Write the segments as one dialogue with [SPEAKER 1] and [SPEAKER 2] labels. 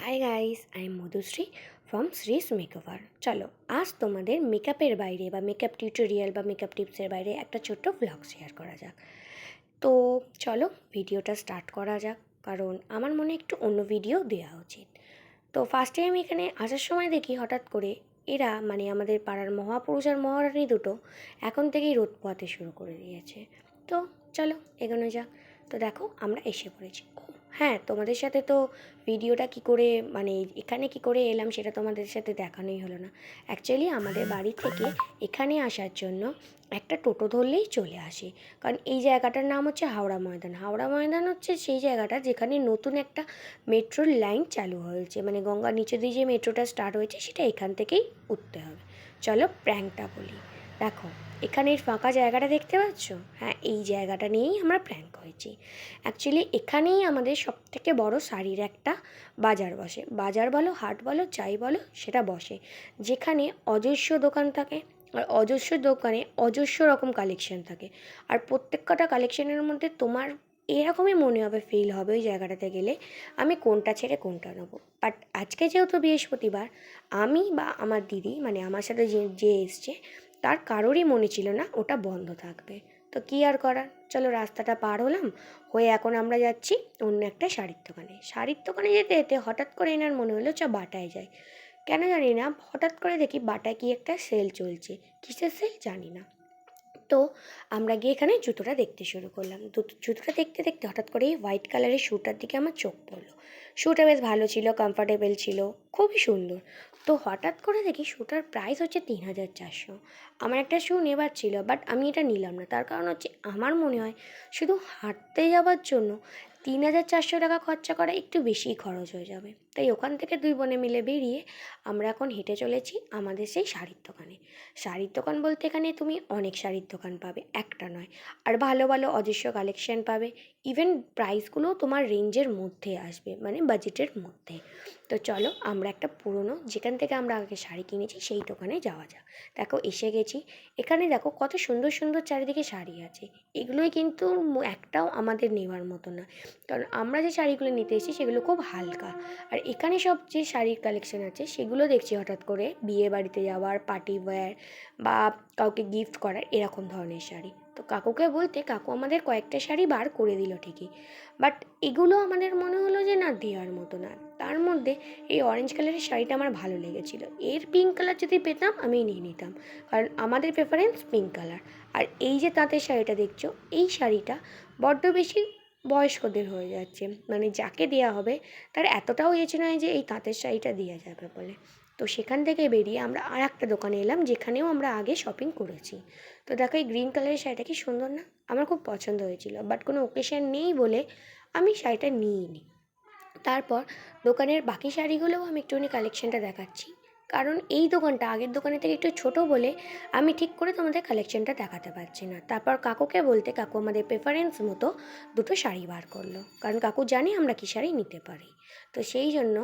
[SPEAKER 1] High guys, I am Madhushree from Shree's makeover. চলো আজ তোমাদের মেকআপের বাইরে বা মেকআপ টিউটোরিয়াল বা মেকআপ টিপসের বাইরে একটা ছোট্ট ভ্লগ শেয়ার করা যাক। তো চলো ভিডিওটা স্টার্ট করা যাক, কারণ আমার মনে একটু অন্য ভিডিও দেওয়া উচিত। তো ফার্স্টে আমি এখানে আসার সময় দেখি হঠাৎ করে এরা মানে আমাদের পাড়ার মহাপুরুষ আর মহারানী দুটো এখন থেকেই রোদ পোহাতে শুরু করে দিয়েছে। তো চলো এগোনো যাক। তো দেখো আমরা এসে পড়েছি। হ্যাঁ, তোমাদের সাথে তো ভিডিওটা কি করে মানে এখানে কি করে এলাম সেটা তোমাদের সাথে দেখানোই হলো না। অ্যাকচুয়ালি আমাদের বাড়ি থেকে এখানে আসার জন্য একটা টোটো ধরলেই চলে আসি, কারণ এই জায়গাটার নাম হচ্ছে হাওড়া ময়দান। হাওড়া ময়দান হচ্ছে সেই জায়গাটা যেখানে নতুন একটা মেট্রোর লাইন চালু হয়েছে, মানে গঙ্গার নিচে দিয়ে যে মেট্রোটা স্টার্ট হয়েছে সেটা এখান থেকেই উঠতে হবে। চলো প্র্যাঙ্কটা বলি। দেখো এখানের ফাঁকা জায়গাটা দেখতে পাচ্ছ? হ্যাঁ, এই জায়গাটা নিয়েই আমরা প্র্যাঙ্ক হয়েছি। অ্যাকচুয়ালি এখানেই আমাদের সবথেকে বড় শাড়ির একটা বাজার বসে। বাজার বলো, হাট বলো, যাই বলো সেটা বসে, যেখানে অজস্র দোকান থাকে। আর অজস্র দোকানে অজস্র রকম কালেকশন থাকে। আর প্রত্যেক কটা কালেকশনের মধ্যে তোমার এরকমই মনে হবে, ফিল হবে ওই জায়গাটাতে গেলে আমি কোনটা ছেড়ে কোনটা নেবো। বাট আজকে যেহেতু বৃহস্পতিবার, আমি বা আমার দিদি মানে আমার সাথে যে এসছে তার কারোরই মনে ছিল না ওটা বন্ধ থাকবে। তো কী আর করার, চলো রাস্তাটা পার হলাম হয়ে এখন আমরা যাচ্ছি অন্য একটা শাড়ির দোকানে। শাড়ির দোকানে যেতে যেতে হঠাৎ করে এনার মনে হলো বাটায় যাই। কেন জানি না, হঠাৎ করে দেখি বাটায় কি একটা সেল চলছে। কিসের সেল জানি না। তো আমরা গিয়ে এখানে জুতোটা দেখতে শুরু করলাম। জুতোটা দেখতে দেখতে হঠাৎ করে এই হোয়াইট কালারের শ্যুটার দিকে আমার চোখ পড়লো। শ্যুটা বেশ ভালো ছিল, কমফর্টেবল ছিল, খুবই সুন্দর। তো হঠাৎ করে দেখি শ্যুটার প্রাইস হচ্ছে ৩,৪০০। আমার একটা শ্যু নেবার ছিল, বাট আমি এটা নিলাম না। তার কারণ হচ্ছে আমার মনে হয় শুধু হাঁটতে যাওয়ার জন্য ৩,৪০০ টাকা খরচা করা একটু বেশিই খরচ হয়ে যাবে। তাই ওখান থেকে দুই বোনে মিলে বেরিয়ে আমরা এখন হেঁটে চলেছি আমাদের সেই শাড়ির দোকানে। শাড়ির দোকান বলতে এখানে তুমি অনেক শাড়ির দোকান পাবে, একটা নয়। আর ভালো ভালো অজস্র কালেকশন পাবে। ইভেন প্রাইসগুলোও তোমার রেঞ্জের মধ্যে আসবে, মানে বাজেটের মধ্যে। তো চলো আমরা একটা পুরনো যেখান থেকে আমরা আগে শাড়ি কিনেছি সেই দোকানে যাওয়া যাক। দেখো এসে গেছি। এখানে দেখো কত সুন্দর সুন্দর চারিদিকে শাড়ি আছে। এগুলোই কিন্তু একটাও আমাদের নেওয়ার মতো না, কারণ আমরা যে শাড়িগুলো নিতে এসেছি সেগুলো খুব হালকা। আর এখানে সব যে শাড়ির কালেকশন আছে সেগুলো দেখছি হঠাৎ করে বিয়ে বাড়িতে যাওয়ার, পার্টি ওয়্যার বা কাউকে গিফট করার এরকম ধরনের শাড়ি। তো কাকুকে বলতে কাকু আমাদের কয়েকটা শাড়ি বার করে দিল ঠিকই, বাট এগুলো আমাদের মনে হলো যে না, দেওয়ার মতো না। তার মধ্যে এই অরেঞ্জ কালারের শাড়িটা আমার ভালো লেগেছিলো। এর পিঙ্ক কালার যদি পেতাম আমি নিয়ে নিতাম, কারণ আমাদের প্রেফারেন্স পিঙ্ক কালার। আর এই যে তাঁতের শাড়িটা দেখছো, এই শাড়িটা বড্ড বেশি বয়স্কদের হয়ে যাচ্ছে, মানে যাকে দেওয়া হবে তার এতটাও এজ নয় যে এই তাঁতের শাড়িটা দেওয়া যাবে বলে। তো সেখান থেকে বেরিয়ে আমরা আর একটা দোকানে এলাম যেখানেও আমরা আগে শপিং করেছি। তো দেখো এই গ্রিন কালারের শাড়িটা কি সুন্দর না? আমার খুব পছন্দ হয়েছিল, বাট কোনো ওকেশন নেই বলে আমি শাড়িটা নিইনি। তারপর দোকানের বাকি শাড়িগুলোও আমি একটুখানি কালেকশানটা দেখাচ্ছি, কারণ এই দোকানটা আগের দোকানের থেকে একটু ছোটো বলে আমি ঠিক করে তোমাদের কালেকশানটা দেখাতে পারছি না। তারপর কাকুকে বলতে কাকু আমাদের প্রেফারেন্স মতো দুটো শাড়ি বার করলো, কারণ কাকু জানে আমরা কী শাড়ি নিতে পারি। তো সেই জন্য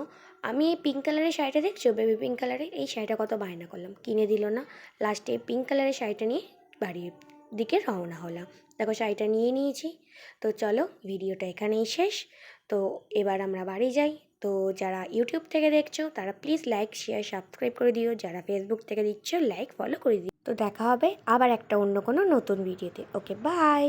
[SPEAKER 1] আমি এই পিঙ্ক কালারের শাড়িটা দেখছো, বেবি পিঙ্ক কালারের, এই শাড়িটা কত বায়না করলাম, কিনে দিল না। লাস্টে এই পিঙ্ক কালারের শাড়িটা নিয়ে বাড়ির দিকে রওনা হলাম। দেখো শাড়িটা নিয়ে নিয়েছি। তো চলো ভিডিওটা এখানেই শেষ। তো এবার আমরা বাড়ি যাই। তো যারা ইউটিউব থেকে দেখছো তারা প্লিজ লাইক, শেয়ার, সাবস্ক্রাইব করে দিও। যারা ফেসবুক থেকে দিচ্ছ লাইক, ফলো করে দিও। তো দেখা হবে আবার একটা অন্য কোনো নতুন ভিডিওতে। ওকে, বাই।